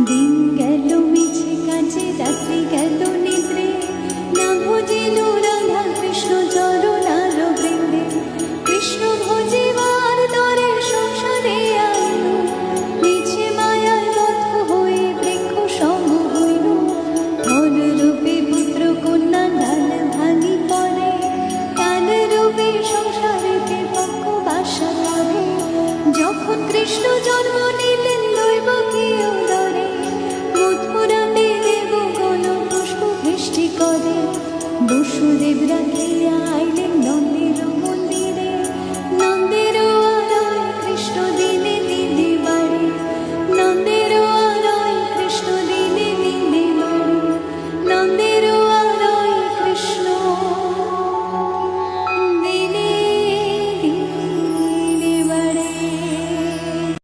দিন গেল মিছে কাজে, রাত্রি গেল নিদ্রে, না ভজিল রাধা কৃষ্ণ চরণার বৃন্দে। কৃষ্ণ ভজিবার তরে সংসারে আইল, মিছে মায়ার বদ্ধ হয়ে বৃক্ষ সম হইল। ধন রূপে পুত্র কন্যা ডাল ভাঙি পড়ে, কাল রূপে সংসারেতে পক্ষ বাসা করে। যখন কৃষ্ণ জন্ম নিলেন দৈবকীয় উদরে, মথুরাতে দেবগণ পুষ্প বৃষ্টি করে। বসুদেব রাখিয়া আইলেন